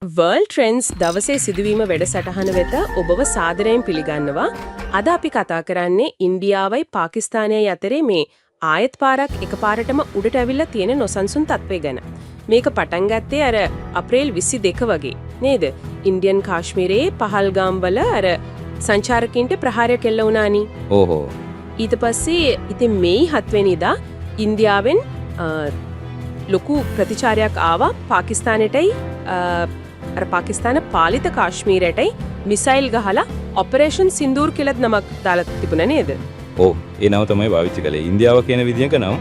World Trends දවසේ සිදුවීම වැඩසටහන වෙත ඔබව සාදරයෙන් පිළිගන්නවා. අද අපි කතා කරන්නේ ඉන්දියාවයි පාකිස්තානයයි අතරේ මේ ආයත් පාරක් එකපාරටම උඩට ඇවිල්ලා තියෙන නොසන්සුන් තත්ත්වය ගැන. මේක පටන් ගත්තේ අර අප්‍රේල් 22 වගේ නේද? ඉන්දියන් කාශ්මීරයේ පහල්ගාම් වල අර සංචාරකින්ට ප්‍රහාරයක් එල්ල වුණානි. ඕහෝ. ඊට පස්සේ ඉතින් මේ 7 වෙනිදා ඉන්දියාවෙන් ලොකු ප්‍රතිචාරයක් ආවා පාකිස්තානෙටයි පාකිස්තාන පාලිත කාශ්මීරයටයි මිසයිල් ගහලා ඔපරේෂන් සින්දූර් කියලා නමක් දාලා තිබුණා නේද? ඔව් ඒ නම තමයි පාවිච්චි කළේ. ඉන්දියාව කියන විදිහක නම්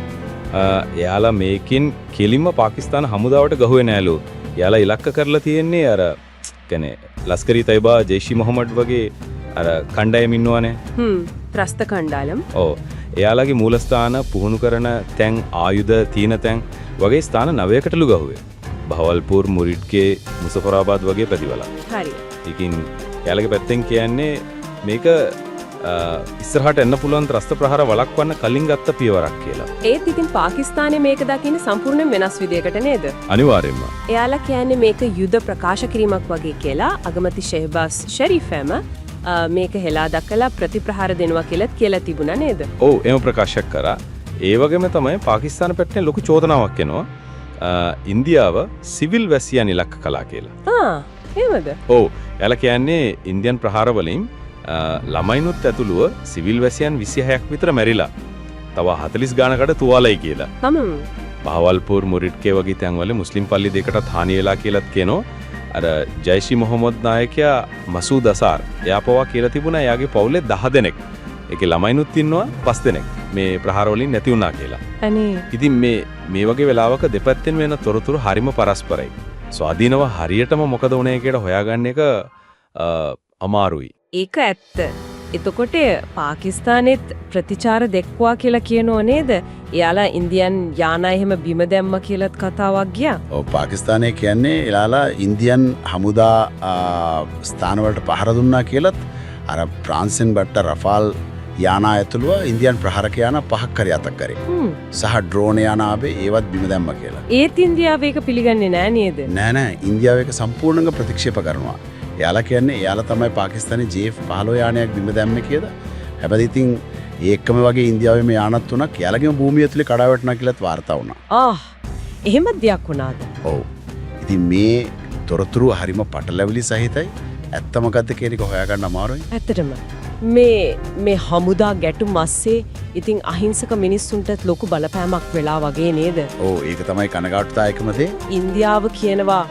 එයාලා මේකෙන් කෙලින්ම පාකිස්තාන හමුදාවට ගහුවේ නෑලු. එයාලා ඉලක්ක කරලා තියෙන්නේ අර කියන්නේ ලස්කරි තයිබා ජෙයිෂි මොහමඩ් වගේ අර කණ්ඩායම් ඉන්නවනේ. ත්‍රස්ත කණ්ඩායම්. ඔව්. එයාලගේ මූලස්ථාන පුහුණු කරන තැන් ආයුධ තියෙන තැන් වගේ ස්ථාන 9කටලු ගහුවේ. බහවල්පූර් මුරිඩ්ගේ මුසෆරාබාද් වගේ පැතිවල. හරි. ඉතින් එයාලගේ පැත්තෙන් කියන්නේ මේක ඉස්සරහට එන්න පුළුවන් ත්‍රස්ත ප්‍රහාර වළක්වන්න කලින් ගත්ත පියවරක් කියලා. ඒත් ඉතින් පාකිස්තානේ මේක දකින්නේ සම්පූර්ණයෙන් වෙනස් විදියකට නේද? අනිවාර්යයෙන්ම. එයාලා කියන්නේ මේක යුද ප්‍රකාශ කිරීමක් වගේ කියලා. අගමැති ෂෙහබාස් ෂරීෆ්ම මේක හෙලා දක්වලා ප්‍රතිප්‍රහාර දෙනවා කියලා තිබුණා නේද? ඔව් එහෙම ප්‍රකාශයක් කරා. ඒ වගේම තමයි පාකිස්තාන පැත්තෙන් ලොකු චෝදනාවක් එනවා. ඉන්දියාව සිවිල් වැසියන් ඉලක්ක කළා කියලා. එහෙමද? ඔව්. එයාලා කියන්නේ ඉන්දියන් ප්‍රහාර වලින් ළමයිනුත් ඇතුළුව සිවිල් වැසියන් 26ක් විතර මැරිලා. තව 40 ගානකට තුවාලයි කියලා. බහවල්පූර් මුරිඩ්ගේ වගේ තැන්වල මුස්ලිම් පල්ලි දෙකටත් හානි වෙලා කියලාත් කියනවා. අර ජයිෂි මොහමඩ් නායකයා මසූද් අසාර් එයා පවා කියලා තිබුණා එයාගේ පවුලේ 10 දෙනෙක්. ඒකේ ළමයිනුත් ඉන්නවා 5 දෙනෙක්. මේ ප්‍රහාර වලින් නැති වුණා කියලා. අනේ. ඉතින් මේ වගේ වෙලාවක දෙපැත්තෙන් වෙන තොරතුරු හරිම පරස්පරයි. ස්වාධීනව හරියටම මොකද වුනේ කියලා හොයාගන්න එක අමාරුයි. ඒක ඇත්ත. එතකොට පාකිස්තානෙත් ප්‍රතිචාර දෙක්වා කියලා කියනෝ නේද? එයාලා ඉන්දියන් යානා එහෙම බිම දැම්ම කියලාත් කතාවක් ගියා. ඔව් පාකිස්තානය කියන්නේ එයාලා ඉන්දියන් හමුදා ස්ථාන වලට පහර දුන්නා කියලාත් අර ප්‍රාන්සෙන් බට්ට රෆාල් යානා ඇතුළුව ඉන්දියන් ප්‍රහාරක යානා 5ක් හරි අතක් කරේ. සහ ඩ්‍රෝන යානා ආවේ ඒවත් බිම දැම්ම කියලා. ඒත් ඉන්දියාව ඒක පිළිගන්නේ නෑ නේද? නෑ ඉන්දියාව ඒක සම්පූර්ණයෙන්ම ප්‍රතික්ෂේප කරනවා. එයාලා කියන්නේ එයාලා තමයි පාකිස්තානයේ JF-15 යානයක් බිම දැම්මේ කියලා. හැබැයි ඉතින් ඒකම වගේ ඉන්දියාවේ මේ යානත් තුනක් එයාලගේම භූමිය ඇතුලේ කඩා වැටුණා කියලාත් වාර්තා වුණා. එහෙම දෙයක් වුණාද? ඔව්. ඉතින් මේ තොරතුරු හරිම පටලැවිලි සහිතයි. ඇත්ත මොකද්ද කියන එක හොයාගන්න අමාරුයි. ඇත්තටම මේ හමුදා ගැටුම් අස්සේ ඉතින් අහිංසක මිනිස්සුන්ටත් ලොකු බලපෑමක් වෙලා වගේ නේද? ඔව් ඒක තමයි කනගාටුදායකම දේ. ඉන්දියාව කියනවා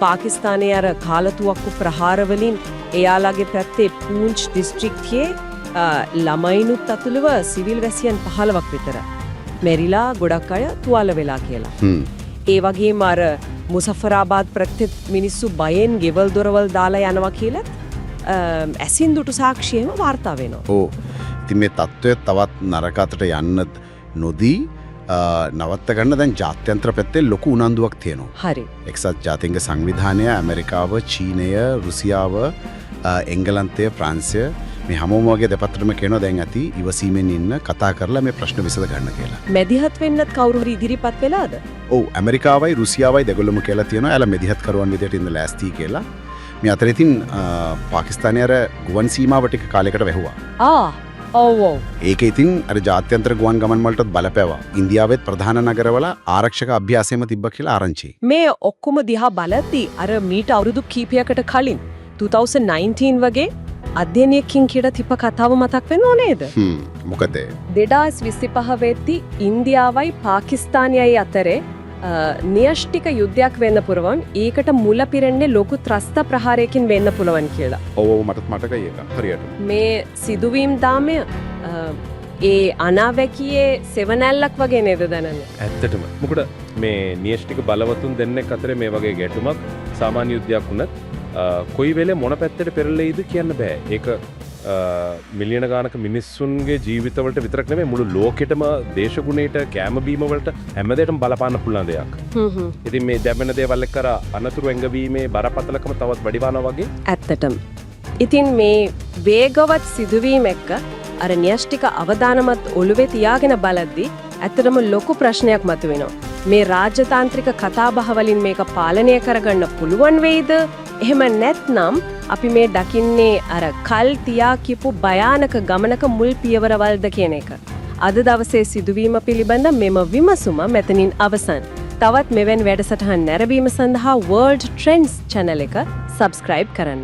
පාකිස්තානයේ අර කාලතුවක්කු ප්‍රහාර වලින් එයාලගේ පැත්තේ පූන්ච් දිස්ත්‍රික්කයේ ළමයිනුත් අතුළුව සිවිල් වැසියන් 15ක් විතර මැරිලා ගොඩක් අය තුවාල වෙලා කියලා. ඒ වගේම අර මුසෆරාබාද් ප්‍රත්‍යත් මිනිස්සු බයෙන් ගෙවල් දොරවල් දාලා යනවා කියලත් ඇසින් දුටු සාක්ෂියම වාර්තා වෙනවා. ඔව්. ඉතින් මේ තත්ත්වය තවත් නරක අතට යන්න නොදී නවත්ත ගන්න දැන් ජාත්‍යන්තර පැත්තේ ලොකු උනන්දුවක් තියෙනවා. හරි. එක්සත් ජාතීන්ගේ සංවිධානය, ඇමරිකාව, චීනය, රුසියාව, එංගලන්තය, ප්‍රාන්සය මේ හැමෝම වගේ දෙපැත්තටම කියනවා දැන් ඇති ඉවසීමෙන් ඉන්න කතා කරලා මේ ප්‍රශ්න විසඳ ගන්න කියලා. මැදිහත් වෙන්නත් කවුරු හරි ඉදිරිපත් වෙලාද? ඔව් ඇමරිකාවයි රුසියාවයි දෙගොල්ලොම කියලා තියෙනවා. එයාලා මැදිහත් කරුවන් විදියට ඉන්න ලෑස්ති කියලා. මේ අතර ඉතින් පාකිස්තානයේ අර ගුවන් සීමාව ටික කාලයකට වැහුවා. ඔව්. ඒක ඉතින් අර ජාත්‍යන්තර ගුවන් ගමන් වලටත් බලපෑවා. ඉන්දියාවෙත් ප්‍රධාන නගරවල ආරක්ෂක අභ්‍යාසයම තිබ්බ කියලා ආරංචි. මේ ඔක්කොම දිහා බලද්දී අර මීට අවුරුදු කීපයකට කලින් 2019 වගේ අධ්‍යයනයකින් කියලා තිබ්බ කතාව මතක් වෙනව නේද? මොකද 2025 වෙද්දී ඉන්දියාවයි පාකිස්තානයයි අතරේ න්‍යෂ්ටික යුද්ධයක් වෙන්න පුළුවන්. ඒකට මුල පිරෙන්නේ ලොකු ත්‍රස්ත ප්‍රහාරයකින් වෙන්න පුළුවන් කියලා. ඔව් මටත් මතකයි ඒක. හරියට. මේ සිදුවීම් දාමය ඒ අනාවැකියේ සෙවණැල්ලක් වගේ නේද දැනන්නේ? ඇත්තටම. මොකද මේ න්‍යෂ්ටික බලවතුන් දෙන්නෙක් අතරේ මේ වගේ ගැටුමක් සාමාන්‍ය යුද්ධයක් වුණත් කොයි වෙලේ මොන පැත්තට පෙරළෙයිද කියන්න බෑ. ඒක මිලියන ගානක මිනිස්සුන්ගේ ජීවිතවලට විතරක් නෙමෙයි මුළු ලෝකෙටම දේශගුණයට කැම බීම වලට හැමදේටම බලපාන්න පුළුවන් දෙයක්. ඉතින් මේ දැවෙන දේවල් එක්ක අර අනතුරු ඇඟවීමේ බරපතලකම තවත් වැඩි වෙනවා වගේ. ඇත්තටම. ඉතින් මේ වේගවත් සිදුවීම් එක්ක අර න්‍යෂ්ටික අවදානමත් ඔළුවේ තියාගෙන බලද්දී ඇත්තටම ලොකු ප්‍රශ්නයක් මතුවෙනවා. මේ රාජතාන්ත්‍රික කතාබහ වලින් මේක පාලනය කරගන්න පුළුවන් වෙයිද? එහෙම නැත්නම් අපි මේ දකින්නේ අර කල් තියා කියපු භයානක ගමනක මුල් පියවරවල්ද කියන එක. අද දවසේ සිදුවීම පිළිබඳ මෙම විමසුම මෙතනින් අවසන්. තවත් මෙවැනි වැඩසටහන් නැරඹීම සඳහා World Trends channel එක subscribe කරන්න.